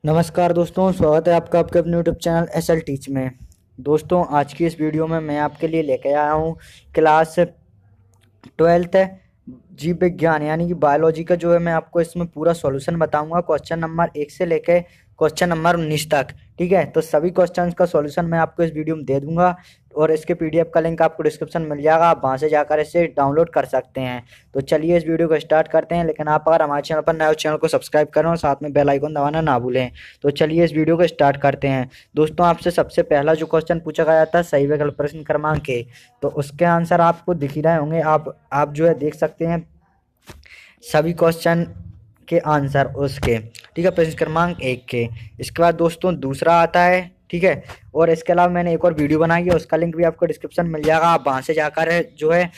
नमस्कार दोस्तों, स्वागत है आपका आपके अपने यूट्यूब चैनल एसएल टीच में। दोस्तों, आज की इस वीडियो में मैं आपके लिए लेके आया हूँ क्लास 12th जीव विज्ञान यानी कि बायोलॉजी का जो है मैं आपको इसमें पूरा सॉल्यूशन बताऊंगा, क्वेश्चन नंबर 1 से लेके क्वेश्चन नंबर 19 तक। ठीक है, तो सभी क्वेश्चंस का सॉल्यूशन मैं आपको इस वीडियो में दे दूंगा और इसके पीडीएफ का लिंक आपको डिस्क्रिप्शन मिल जाएगा, आप वहां से जाकर इसे डाउनलोड कर सकते हैं। तो चलिए इस वीडियो को स्टार्ट करते हैं, लेकिन आप अगर हमारे चैनल पर नए हो चैनल को सब्सक्राइब करें और साथ में बेल आइकन दबाना ना भूलें। तो चलिए इस वीडियो को स्टार्ट करते हैं। दोस्तों, आपसे सबसे पहला जो क्वेश्चन पूछा गया था सही विकल्प प्रश्न क्रमांक के, तो उसके आंसर आपको दिख ही रहे होंगे। आप जो है देख सकते हैं सभी क्वेश्चन के आंसर उसके। ठीक है, प्रश्न क्रमांक 1 के। इसके बाद दोस्तों दूसरा आता है। ठीक है, और इसके अलावा मैंने एक और वीडियो बनाई है, उसका लिंक भी आपको डिस्क्रिप्शन मिल जाएगा, आप वहां से जाकर जो है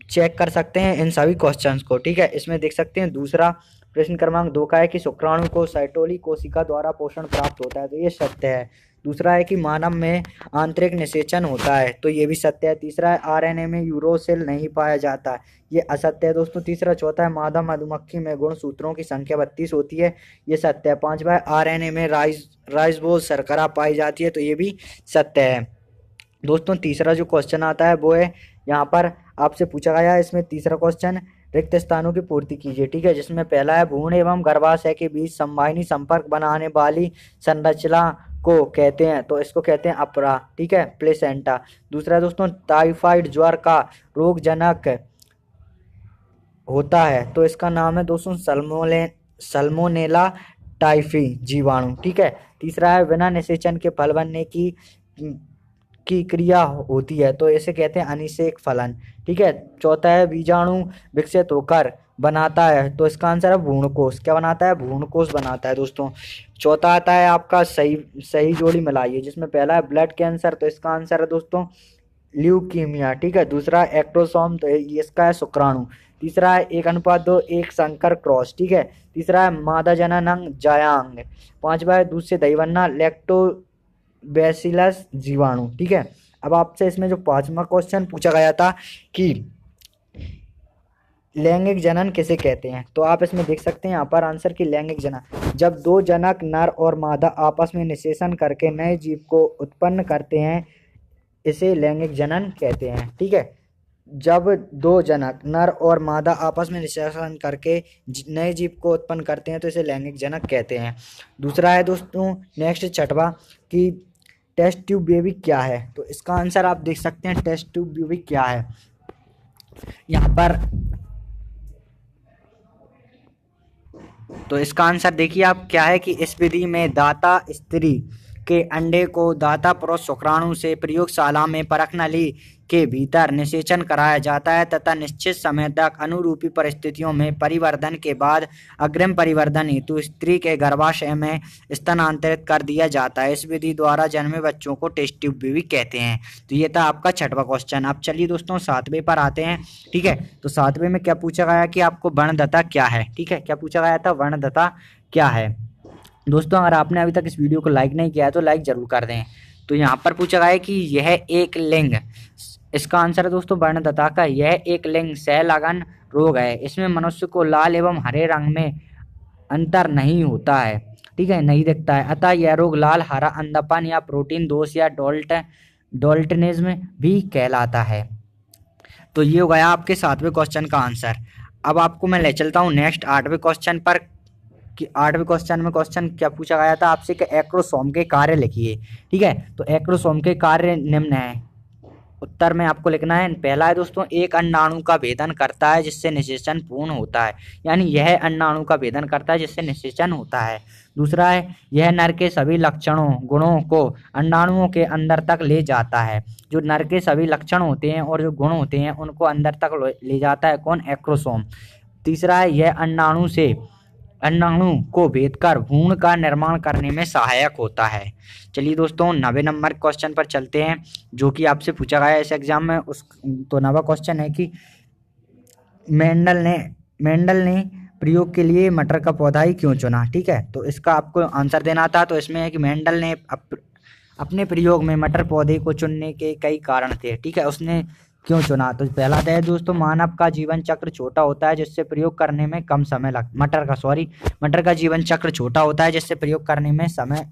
चेक कर सकते हैं इन सभी क्वेश्चंस को। ठीक है, इसमें देख सकते हैं दूसरा प्रश्न क्रमांक 2 का है कि शुक्राणु को साइटोली कोशिका द्वारा पोषण प्राप्त होता है, तो ये सत्य है। दूसरा है कि मानव में आंतरिक निषेचन होता है, तो ये भी सत्य है। तीसरा है आरएनए में यूरोसिल नहीं पाया जाता, ये असत्य है दोस्तों। तीसरा चौथा है मादा मधुमक्खी में गुणसूत्रों की संख्या 32 होती है, ये सत्य है। पांचवा है आरएनए में राइबोज शर्करा पाई जाती है, तो ये भी सत्य है दोस्तों। तीसरा जो क्वेश्चन आता है वो है यहाँ पर आपसे पूछा गया है, इसमें तीसरा क्वेश्चन रिक्त स्थानों की पूर्ति कीजिए। ठीक है, जिसमें पहला है भ्रूण एवं गर्भाशय के बीच संवाहिनी संपर्क बनाने वाली संरचना को कहते हैं, तो इसको कहते हैं अपरा। ठीक है, प्लेसेंटा। दूसरा दोस्तों टाइफाइड ज्वर का रोगजनक होता है, तो इसका नाम है दोस्तों सल्मोनेला टाइफी जीवाणु। ठीक है, तीसरा है बिना निषेचन के फल बनने की क्रिया होती है, तो इसे कहते हैं अनिषेक फलन। ठीक है, चौथा है बीजाणु विकसित होकर बनाता है, तो इसका आंसर है भ्रूणकोश। क्या बनाता है? भ्रूणकोश बनाता है दोस्तों। चौथा आता है आपका सही सही जोड़ी मिलाइए, जिसमें पहला है ब्लड कैंसर, तो इसका आंसर है दोस्तों ल्यूकीमिया। ठीक है, दूसरा एक्ट्रोसोम, तो ये इसका है शुक्राणु। तीसरा है 1:2 एक संकर क्रॉस। ठीक है, तीसरा है मादा जननांग जायांग। पांचवा है दूध से दही बनना लैक्टोबैसिलस जीवाणु। ठीक है, अब आपसे इसमें जो पांचवा क्वेश्चन पूछा गया था कि लैंगिक जनन किसे कहते हैं, तो आप इसमें देख सकते हैं यहाँ पर आंसर की लैंगिक जनन जब दो जनक नर और मादा आपस में निषेचन करके नए जीव को उत्पन्न करते हैं, इसे लैंगिक जनन कहते हैं। ठीक है, जब दो जनक नर और मादा आपस में निषेचन करके नए जीव को उत्पन्न करते हैं, तो इसे लैंगिक जनक कहते हैं। दूसरा है दोस्तों नेक्स्ट छठवा कि टेस्ट ट्यूब बेबी क्या है, तो इसका आंसर आप देख सकते हैं टेस्ट ट्यूब बेबी क्या है यहाँ पर। तो इसका आंसर देखिए आप क्या है कि इस विधि में दाता स्त्री के अंडे को दाता पुरुष शुक्राणु से प्रयोगशाला में परख नली के भीतर निषेचन कराया जाता है तथा निश्चित समय तक अनुरूपी परिस्थितियों में परिवर्धन के बाद अग्रिम परिवर्धन हेतु स्त्री के गर्भाशय में स्थानांतरित कर दिया जाता है। इस विधि द्वारा जन्मे बच्चों को टेस्ट ट्यूब बेबी कहते हैं। तो ये था आपका छठवां क्वेश्चन। अब चलिए दोस्तों सातवें पर आते हैं। ठीक है, तो सातवें में क्या पूछा गया कि आपको वर्णदाता क्या है। ठीक है, क्या पूछा गया था? वर्णदाता क्या है। दोस्तों, अगर आपने अभी तक इस वीडियो को लाइक नहीं किया है तो लाइक जरूर कर दें। तो यहाँ पर पूछा गया है कि यह एक लिंग, इसका आंसर है दोस्तों वर्णदाता का यह एक लिंग सहलगन रोग है। इसमें मनुष्य को लाल एवं हरे रंग में अंतर नहीं होता है। ठीक है, नहीं दिखता है, अतः यह रोग लाल हरा अंधापन या प्रोटीन दोष या डोल्टनिज्म भी कहलाता है। तो ये हो गया आपके सातवें क्वेश्चन का आंसर। अब आपको मैं ले चलता हूँ नेक्स्ट आठवें क्वेश्चन पर कि आठवें क्वेश्चन में क्वेश्चन क्या पूछा गया था आपसे कि एक्रोसोम के कार्य लिखिए। ठीक है, तो एक्रोसोम के कार्य निम्न है। उत्तर में आपको लिखना है, पहला है दोस्तों एक अंडाणु का भेदन करता है जिससे निषेचन पूर्ण होता है, यानी यह अंडाणु का भेदन करता है जिससे निषेचन होता है। दूसरा है यह नर के सभी लक्षणों गुणों को अंडाणुओं के अंदर तक ले जाता है। जो नर के सभी लक्षण होते हैं और जो गुण होते हैं उनको अंदर तक ले जाता है कौन? एक्रोसोम। तीसरा है यह अंडाणु को भेदकर भ्रूण का निर्माण करने में सहायक होता है। चलिए दोस्तों 9वें नंबर क्वेश्चन पर चलते हैं जो कि आपसे पूछा गया है इस एग्जाम में। तो 9वां क्वेश्चन है कि मेंडल ने प्रयोग के लिए मटर का पौधा ही क्यों चुना। ठीक है, तो इसका आपको आंसर देना था। तो इसमें है कि मेंडल ने अपने प्रयोग में मटर पौधे को चुनने के कई कारण थे। ठीक है, उसने क्यों चुना? तो पहला है दोस्तों, मानव का जीवन चक्र छोटा होता है जिससे प्रयोग करने में कम समय मटर का जीवन चक्र छोटा होता है जिससे प्रयोग करने में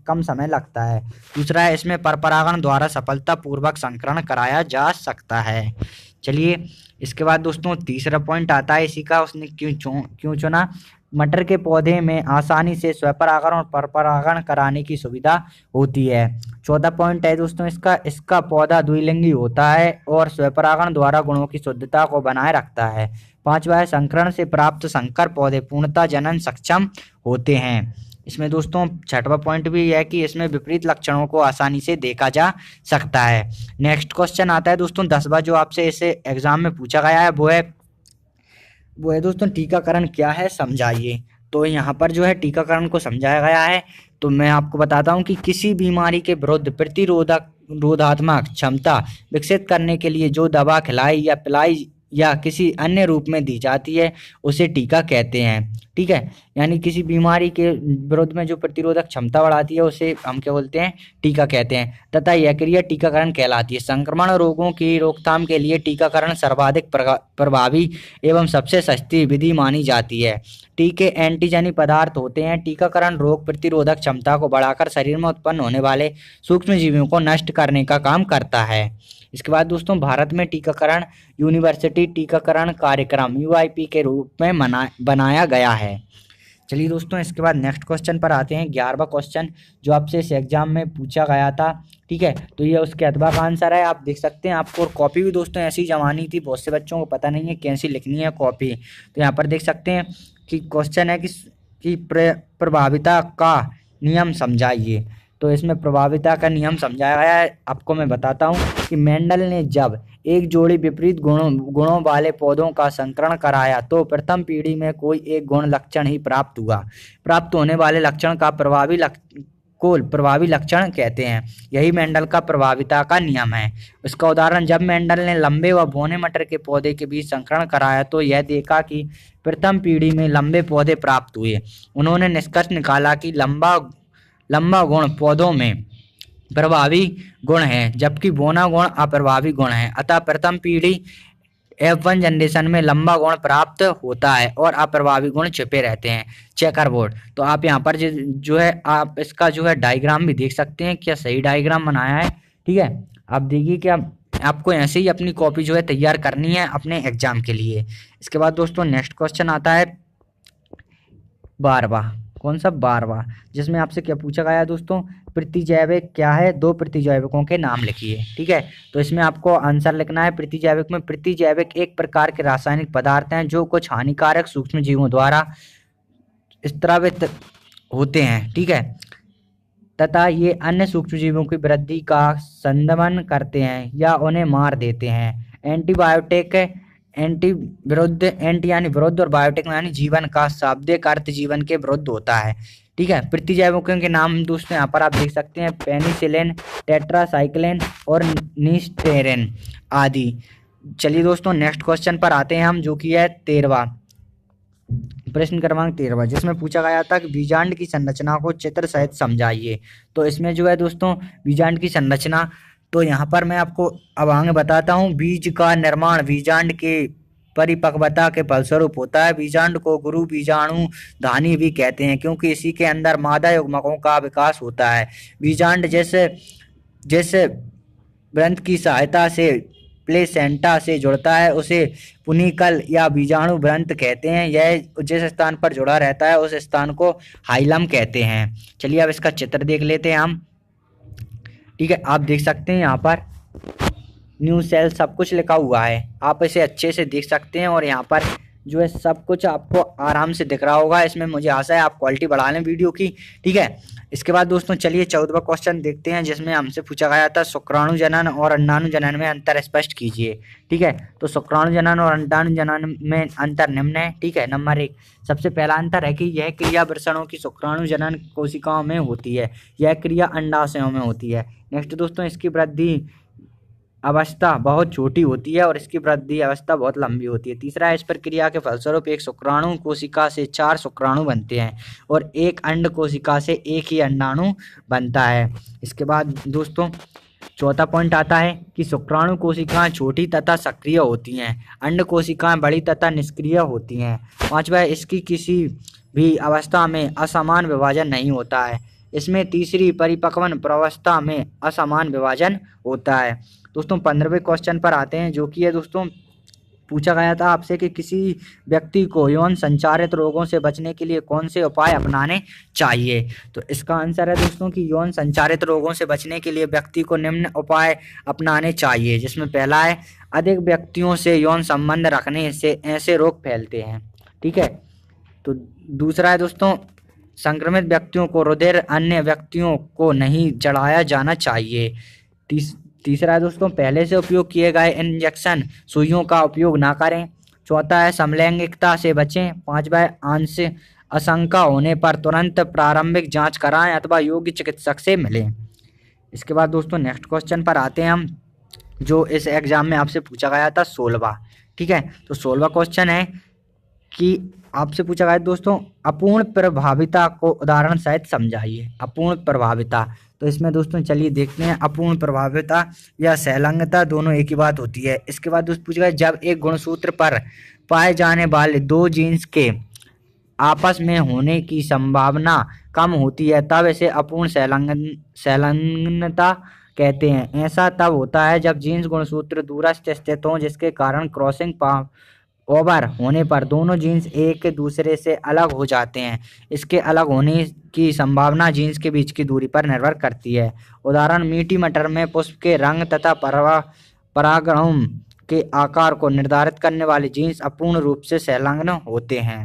कम समय लगता है। दूसरा है, इसमें परपरागण द्वारा सफलतापूर्वक संकरण कराया जा सकता है। चलिए इसके बाद दोस्तों तीसरा पॉइंट आता है इसी का, उसने क्यों चुना? मटर के पौधे में आसानी से स्वपरागण और परपरागण कराने की सुविधा होती है। चौथा पॉइंट है दोस्तों इसका पौधा द्विलिंगी होता है और स्वपरागण द्वारा गुणों की शुद्धता को बनाए रखता है। पांचवा है, संकरण से प्राप्त संकर पौधे पूर्णतः जनन सक्षम होते हैं। इसमें दोस्तों छठवां पॉइंट भी है कि इसमें विपरीत लक्षणों को आसानी से देखा जा सकता है। नेक्स्ट क्वेश्चन आता है दोस्तों 10वां, जो आपसे इसे एग्जाम में पूछा गया है, वो है दोस्तों टीकाकरण क्या है समझाइए। तो यहाँ पर जो है टीकाकरण को समझाया गया है। तो मैं आपको बताता हूँ कि किसी बीमारी के विरुद्ध रोधात्मक क्षमता विकसित करने के लिए जो दवा खिलाई या पिलाई या किसी अन्य रूप में दी जाती है उसे टीका कहते हैं। ठीक है, यानी किसी बीमारी के विरुद्ध में जो प्रतिरोधक क्षमता बढ़ाती है उसे हम क्या बोलते हैं? टीका कहते हैं, तथा यह क्रिया टीकाकरण कहलाती है। संक्रमण रोगों की रोकथाम के लिए टीकाकरण सर्वाधिक प्रभावी एवं सबसे सस्ती विधि मानी जाती है। टीके एंटीजनी पदार्थ होते हैं। टीकाकरण रोग प्रतिरोधक क्षमता को बढ़ाकर शरीर में उत्पन्न होने वाले सूक्ष्म जीवों को नष्ट करने का काम करता है। इसके बाद दोस्तों भारत में टीकाकरण यूनिवर्सिटी टीकाकरण कार्यक्रम UIP के रूप में बनाया गया है। चलिए दोस्तों इसके बाद नेक्स्ट क्वेश्चन पर आते हैं। 11वां क्वेश्चन जो आपसे इस एग्जाम में पूछा गया था। ठीक है, तो ये उसके अथवा का आंसर है, आप देख सकते हैं। आपको कॉपी भी दोस्तों ऐसी जमानी थी, बहुत से बच्चों को पता नहीं है कैसी लिखनी है कॉपी। तो यहाँ पर देख सकते हैं कि क्वेश्चन है कि प्रभाविता का नियम समझाइए। तो इसमें प्रभाविता का नियम समझाया गया है। आपको मैं बताता हूँ कि मेंडल ने जब एक जोड़ी विपरीत गुणों वाले पौधों का संकरण कराया तो प्रथम पीढ़ी में कोई एक गुण लक्षण ही प्राप्त हुआ। प्राप्त होने वाले लक्षण का प्रभावी लक्षण कहते हैं। यही मेंडल का प्रभाविता का नियम है। इसका उदाहरण, जब मेंडल ने लंबे व बौने मटर के पौधे के बीच संकरण कराया तो यह देखा कि प्रथम पीढ़ी में लंबे पौधे प्राप्त हुए। उन्होंने निष्कर्ष निकाला कि लंबा गुण पौधों में प्रभावी गुण है जबकि बौना गुण अप्रभावी गुण है। अतः प्रथम पीढ़ी F1 जनरेशन में लंबा गुण प्राप्त होता है और अप्रभावी गुण छिपे रहते हैं। चेकर बोर्ड, तो आप यहाँ पर जो है आप इसका जो है डायग्राम भी देख सकते हैं, क्या सही डायग्राम बनाया है। ठीक है, आप देखिए कि आपको ऐसे ही अपनी कॉपी जो है तैयार करनी है अपने एग्जाम के लिए। इसके बाद दोस्तों नेक्स्ट क्वेश्चन आता है 12वां। कौन सा? 12वां, जिसमें आपसे क्या पूछा गया है दोस्तों? प्रतिजैविक क्या है? 2 प्रतिजैविकों के नाम लिखिए। ठीक है, तो इसमें आपको आंसर लिखना है प्रतिजैविक में। प्रतिजैविक एक प्रकार के रासायनिक पदार्थ हैं जो कुछ हानिकारक सूक्ष्म जीवों द्वारा स्रावित होते हैं। ठीक है, तथा ये अन्य सूक्ष्म जीवों की वृद्धि का संदमन करते हैं या उन्हें मार देते हैं। एंटीबायोटिक एंटी यानी विरुद्ध और बायोटिक यानी जीवन का शाब्दिक अर्थ जीवन के विरुद्ध होता है। ठीक है, प्रतिजैविकों के नाम दोस्तों यहाँ पर आप देख सकते हैं, पेनिसिलिन, टेट्रासाइक्लिन और निस्टेरिन आदि। चलिए दोस्तों नेक्स्ट क्वेश्चन पर आते हैं हम, जो कि है 13वां, प्रश्न क्रमांक 13वां, जिसमें पूछा गया था कि बीजांड की संरचना को चित्र सहित समझाइए। तो इसमें जो है दोस्तों बीजांड की संरचना, तो यहाँ पर मैं आपको अब आगे बताता हूँ। बीज का निर्माण बीजांड के परिपक्वता के फलस्वरूप होता है। बीजांड को गुरु बीजाणु धानी भी कहते हैं क्योंकि इसी के अंदर मादा युग्मकों का विकास होता है। बीजांड जैसे ग्रंथ की सहायता से प्लेसेंटा से जुड़ता है उसे पुनिकल या बीजाणु ग्रंथ कहते हैं। यह जिस स्थान पर जुड़ा रहता है उस स्थान को हाइलम कहते हैं। चलिए अब इसका चित्र देख लेते हैं हम। ठीक है, आप देख सकते हैं यहाँ पर न्यू सेल सब कुछ लिखा हुआ है, आप इसे अच्छे से देख सकते हैं और यहाँ पर जो है सब कुछ आपको आराम से दिख रहा होगा। इसमें मुझे आशा है आप क्वालिटी बढ़ा लें वीडियो की। ठीक है, इसके बाद दोस्तों चलिए 14वां क्वेश्चन देखते हैं, जिसमें हमसे पूछा गया था शुक्राणु जनन और अंडाणु जनन में अंतर स्पष्ट कीजिए। ठीक है, तो शुक्राणु जनन और अंडाणु जनन में अंतर निम्न है। ठीक है, नंबर 1, सबसे पहला अंतर है कि यह क्रिया वृषणों की शुक्राणु जनन कोशिकाओं में होती है, यह क्रिया अंडाशयों में होती है। नेक्स्ट दोस्तों, इसकी वृद्धि अवस्था बहुत छोटी होती है और इसकी वृद्धि अवस्था बहुत लंबी होती है। तीसरा, इस प्रक्रिया के फलस्वरूप एक शुक्राणु कोशिका से 4 शुक्राणु बनते हैं और एक अंड कोशिका से एक ही अंडाणु बनता है। इसके बाद दोस्तों चौथा पॉइंट आता है कि शुक्राणु कोशिकाएं छोटी तथा सक्रिय होती हैं, अंड कोशिकाएं बड़ी तथा निष्क्रिय होती हैं। पांचवा, इसकी किसी भी अवस्था में असमान विभाजन नहीं होता है। इसमें तीसरी परिपक्वन प्रावस्था में असमान विभाजन होता है। दोस्तों 15वें क्वेश्चन पर आते हैं, जो कि है दोस्तों पूछा गया था आपसे कि किसी व्यक्ति को यौन संचारित रोगों से बचने के लिए कौन से उपाय अपनाने चाहिए। तो इसका आंसर है दोस्तों कि यौन संचारित रोगों से बचने के लिए व्यक्ति को निम्न उपाय अपनाने चाहिए, जिसमें पहला है अधिक व्यक्तियों से यौन संबंध रखने से ऐसे रोग फैलते हैं। ठीक है। तो दूसरा है दोस्तों संक्रमित व्यक्तियों को रुधिर अन्य व्यक्तियों को नहीं चढ़ाया जाना चाहिए। तीसरा है दोस्तों पहले से उपयोग किए गए इंजेक्शन सुइयों का उपयोग ना करें। चौथा है समलैंगिकता से बचें। पांचवा है आंशिक आशंका होने पर तुरंत प्रारंभिक जांच कराएं अथवा योग्य चिकित्सक से मिलें। इसके बाद दोस्तों नेक्स्ट क्वेश्चन पर आते हैं हम, जो इस एग्जाम में आपसे पूछा गया था 16वां। ठीक है। तो 16वां क्वेश्चन है कि आपसे पूछा गया दोस्तों अपूर्ण प्रभाविता को उदाहरण सहित समझाइए। अपूर्ण प्रभाविता, तो इसमें दोस्तों चलिए देखते हैं। अपूर्ण प्रभाविता या सहलंगता दोनों एक ही बात होती है। इसके बाद दोस्तों पूछा गया जब एक गुणसूत्र पर पाए जाने वाले दो जीन्स के आपस में होने की संभावना कम होती है तब इसे अपूर्ण सहलंगता कहते हैं। ऐसा तब होता है जब जीन्स गुणसूत्र दूरस्थ स्थित हों, जिसके कारण क्रॉसिंग ओवर होने पर दोनों जीन्स एक दूसरे से अलग हो जाते हैं। इसके अलग होने की संभावना जीन्स के बीच की दूरी पर निर्भर करती है। उदाहरण मीठी मटर में पुष्प के रंग तथा परागणों के आकार को निर्धारित करने वाले जीन्स अपूर्ण रूप से संलग्न होते हैं।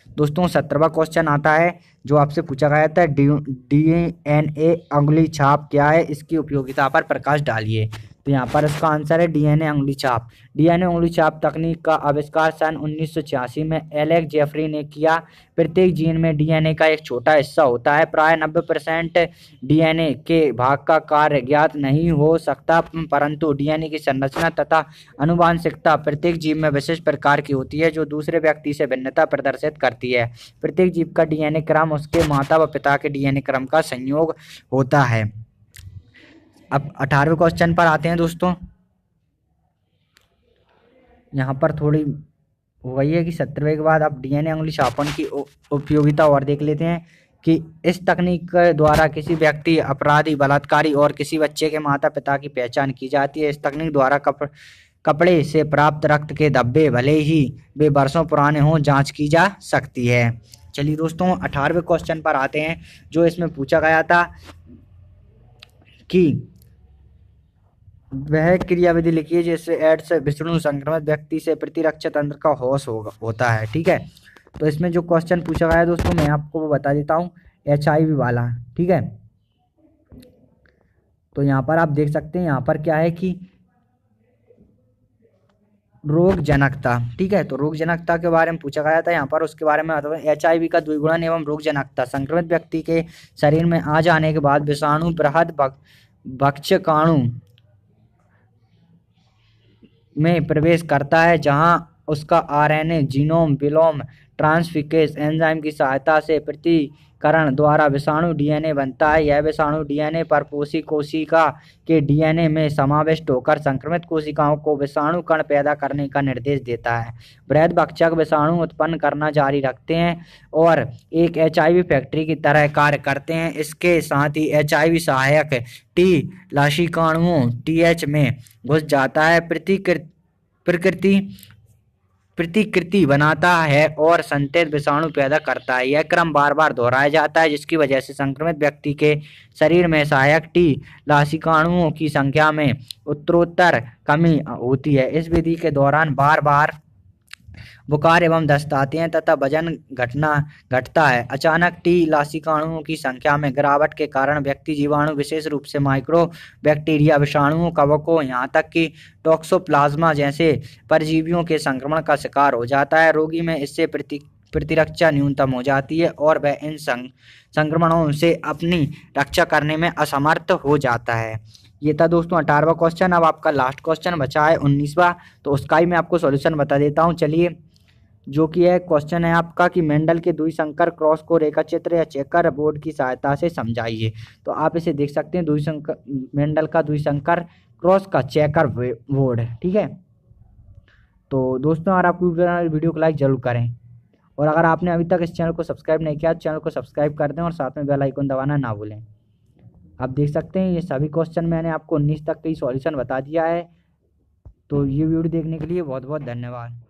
दोस्तों 17वां क्वेश्चन आता है, जो आपसे पूछा गया था डीएनए अंगुली छाप क्या है, इसकी उपयोगिता पर प्रकाश डालिए। तो यहाँ पर इसका आंसर है डीएनए अंगुली छाप। डीएनए अंगुली छाप तकनीक का आविष्कार सन 1986 में एलेक्स जेफरी ने किया। प्रत्येक जीन में डीएनए का एक छोटा हिस्सा होता है। प्राय 90% डीएनए के भाग का कार्य ज्ञात नहीं हो सकता, परंतु डीएनए की संरचना तथा आनुवंशिकता प्रत्येक जीव में विशिष्ट प्रकार की होती है, जो दूसरे व्यक्ति से भिन्नता प्रदर्शित करती है। प्रत्येक जीव का डीएनए क्रम उसके माता व पिता के डीएनए क्रम का संयोग होता है। अब 18वें क्वेश्चन पर आते हैं दोस्तों। यहाँ पर थोड़ी वही है कि 17वें के बाद अब डीएनए अंगुली छापन की उपयोगिता और देख लेते हैं कि इस तकनीक के द्वारा किसी व्यक्ति, अपराधी, बलात्कारी और किसी बच्चे के माता पिता की पहचान की जाती है। इस तकनीक द्वारा कपड़े से प्राप्त रक्त के धब्बे भले ही वे वर्षों पुराने हों जांच की जा सकती है। चलिए दोस्तों 18वें क्वेश्चन पर आते हैं, जो इसमें पूछा गया था कि वह क्रियाविधि लिखिए जिससे एड्स विषाणु संक्रमित व्यक्ति से प्रतिरक्षा तंत्र का होश होता है। ठीक है। तो इसमें जो क्वेश्चन पूछा गया है दोस्तों मैं आपको वो बता देता हूँ, HIV वाला। ठीक है। तो यहाँ पर आप देख सकते हैं, यहाँ पर क्या है कि रोग जनकता। ठीक है। तो रोग जनकता के बारे में पूछा गया था यहाँ पर, उसके बारे में आता है HIV का द्विगुणन एवं रोग जनकता। संक्रमित व्यक्ति के शरीर में आ जाने के बाद विषाणु बृहद भक्षकाणु में प्रवेश करता है, जहां उसका RNA जीनोम विलोम ट्रांसफिकेस एंजाइम की सहायता से प्रतिकरण द्वारा विषाणु DNA बनता है। यह विषाणु DNA परपोषी कोशिका के DNA में समाविष्ट होकर संक्रमित कोशिकाओं को विषाणु कण पैदा करने का निर्देश देता है। बृहद भक्षक विषाणु उत्पन्न करना जारी रखते हैं और एक HIV फैक्ट्री की तरह कार्य करते हैं। इसके साथ ही HIV सहायक T लाशिकाणुओं TH में घुस जाता है, प्रतिकृति बनाता है और संतत विषाणु पैदा करता है। यह क्रम बार बार दोहराया जाता है, जिसकी वजह से संक्रमित व्यक्ति के शरीर में सहायक T लाशिकाणुओं की संख्या में उत्तरोत्तर कमी होती है। इस विधि के दौरान बार बार बुखार एवं दस्त आते हैं तथा वजन घटता है। अचानक T लाशिकाणुओं की संख्या में गिरावट के कारण व्यक्ति जीवाणु, विशेष रूप से माइक्रो बैक्टीरिया, विषाणुओं, कवकों, यहाँ तक कि टॉक्सोप्लाज्मा जैसे परजीवियों के संक्रमण का शिकार हो जाता है। रोगी में इससे प्रतिरक्षा न्यूनतम हो जाती है और वह इन संक्रमणों से अपनी रक्षा करने में असमर्थ हो जाता है। ये था दोस्तों 18वां क्वेश्चन। अब आपका लास्ट क्वेश्चन बचा है 19वां, तो उसका ही मैं आपको सॉल्यूशन बता देता हूँ। चलिए जो कि है क्वेश्चन है आपका कि मेंडल के द्विसंकर क्रॉस को रेखाचित्र या चेकर बोर्ड की सहायता से समझाइए। तो आप इसे देख सकते हैं, द्विसंकर मेंडल का द्विसंकर क्रॉस का चेकर बोर्ड है। ठीक है, तो दोस्तों अगर आपको वीडियो को लाइक जरूर करें, और अगर आपने अभी तक इस चैनल को सब्सक्राइब नहीं किया तो चैनल को सब्सक्राइब कर दें और साथ में बेल आइकन दबाना ना भूलें। आप देख सकते हैं ये सभी क्वेश्चन मैंने आपको 19 तक की सॉल्यूशन बता दिया है। तो ये वीडियो देखने के लिए बहुत बहुत धन्यवाद।